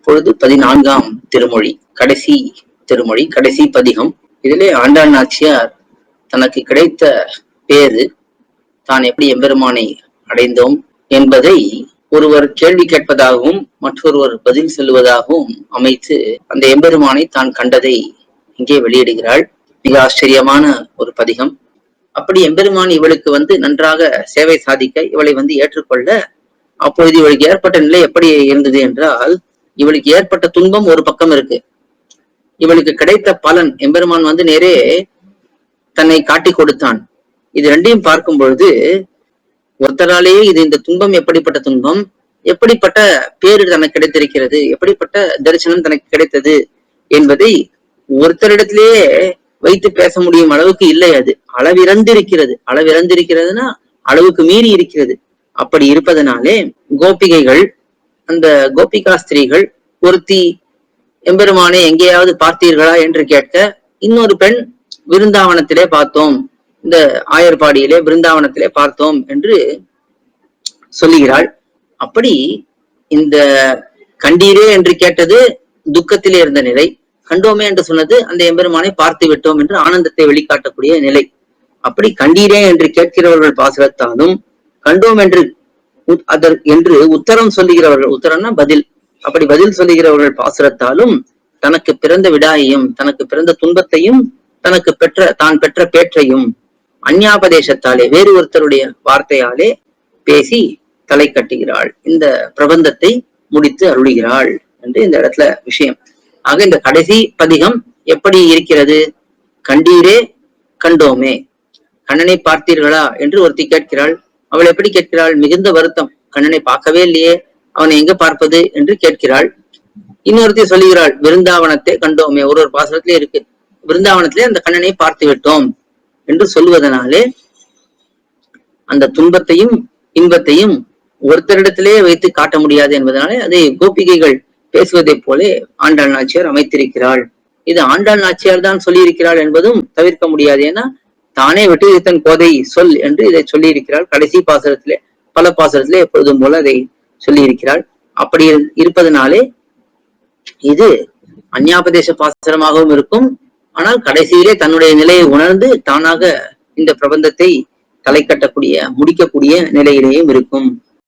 இப்பொழுது 14ஆம் திருமொழி, கடைசி திருமொழி, கடைசி பதிகம். இதிலே ஆண்டாள் நாச்சியார் தனக்கு கிடைத்த பேரு, தான் எப்படி எம்பெருமானை அடைந்தோம் என்பதை ஒருவர் கேள்வி கேட்பதாகவும் மற்றொருவர் பதில் சொல்லுவதாகவும் அமைத்து அந்த எம்பெருமானை தான் கண்டதை இங்கே வெளியிடுகிறாள். மிக ஆச்சரியமான ஒரு பதிகம். அப்படி எம்பெருமான் இவளுக்கு நன்றாக சேவை சாதிக்க இவளை ஏற்றுக்கொள்ள, அப்பொழுது இவளுக்கு ஏற்பட்ட நிலை எப்படி இருந்தது என்றால், இவளுக்கு ஏற்பட்ட துன்பம் ஒரு பக்கம் இருக்கு, இவளுக்கு கிடைத்த பலன் எம்பெருமான் நேரே தன்னை காட்டி கொடுத்தான். இது ரெண்டையும் பார்க்கும் பொழுது ஒருத்தராலேயே இந்த துன்பம் எப்படிப்பட்ட துன்பம், எப்படிப்பட்ட பேரு தனக்கு கிடைத்திருக்கிறது, எப்படிப்பட்ட தரிசனம் தனக்கு கிடைத்தது என்பதை ஒருத்தரிடத்திலேயே வைத்து பேச முடியும் அளவுக்கு இல்லை. அது அளவிறந்திருக்கிறது. அளவிறந்திருக்கிறதுனா அளவுக்கு மீறி இருக்கிறது. அப்படி இருப்பதனாலே கோபிகைகள், அந்த கோபிகா ஸ்திரீகள், ஒருத்தி எம்பெருமானை எங்கேயாவது பார்த்தீர்களா என்று கேட்க, இன்னொரு பெண் விருந்தாவனத்திலே பார்த்தோம், இந்த ஆயர்பாடியிலே விருந்தாவனத்திலே பார்த்தோம் என்று சொல்லுகிறாள். அப்படி இந்த கண்டீரே என்று கேட்டது துக்கத்திலே இருந்த நிலை, கண்டோமே என்று சொன்னது அந்த எம்பெருமானை பார்த்து விட்டோம் என்று ஆனந்தத்தை வெளிக்காட்டக்கூடிய நிலை. அப்படி கண்டீரே என்று கேட்கிறவர்கள் பாசுரத்தாலும், கண்டோம் என்று உத்தரம் சொல்லுகிறவர்கள், உத்தரம்னா பதில், அப்படி பதில் சொல்லுகிறவர்கள் பாசுரத்தாலும் தனக்கு பிறந்த விடாயையும், தனக்கு பிறந்த துன்பத்தையும், தனக்கு தான் பெற்ற பேற்றையும் அந்யாபதேசத்தாலே, வேறு ஒருத்தருடைய வார்த்தையாலே பேசி தலை கட்டுகிறாள். இந்த பிரபந்தத்தை முடித்து அருளுகிறாள் என்று இந்த இடத்துல விஷயம். ஆக இந்த கடைசி பதிகம் எப்படி இருக்கிறது? கண்டீரே கண்டோமே, கண்ணனை பார்த்தீர்களா என்று ஒருத்தி கேட்கிறாள். அவள் எப்படி கேட்கிறாள்? மிகுந்த வருத்தம், கண்ணனை பார்க்கவே இல்லையே, அவனை எங்க பார்ப்பது என்று கேட்கிறாள். இன்னொருத்தி சொல்லுகிறாள், விருந்தாவனத்தை கண்டோமே, ஒரு பாசுரத்திலே இருக்கு, விருந்தாவனத்திலே அந்த கண்ணனை பார்த்து விட்டோம் என்று சொல்லுவதனாலே அந்த துன்பத்தையும் இன்பத்தையும் ஒருத்தரிடத்திலே வைத்து காட்ட முடியாது என்பதனாலே அதை கோபிகைகள் பேசுவதை போல ஆண்டாள் நாச்சியார் அமைத்திருக்கிறாள். இது ஆண்டாள் நாச்சியார் தான் சொல்லியிருக்கிறாள் என்பதும் தவிர்க்க முடியாது. ஏன்னா தானே வெட்டுத்தன் கோதை சொல் என்று இதை சொல்லி இருக்கிறாள். கடைசி பாசுரத்திலே, பல பாசுரத்திலே எப்பொழுதும் போல அதை சொல்லி இருக்கிறாள். அப்படி இருப்பதனாலே இது அந்யாபதேச பாசுரமாகவும் இருக்கும். ஆனால் கடைசியிலே தன்னுடைய நிலையை உணர்ந்து தானாக இந்த பிரபந்தத்தை தலை கட்டக்கூடிய, முடிக்கக்கூடிய நிலையிலேயும் இருக்கும்.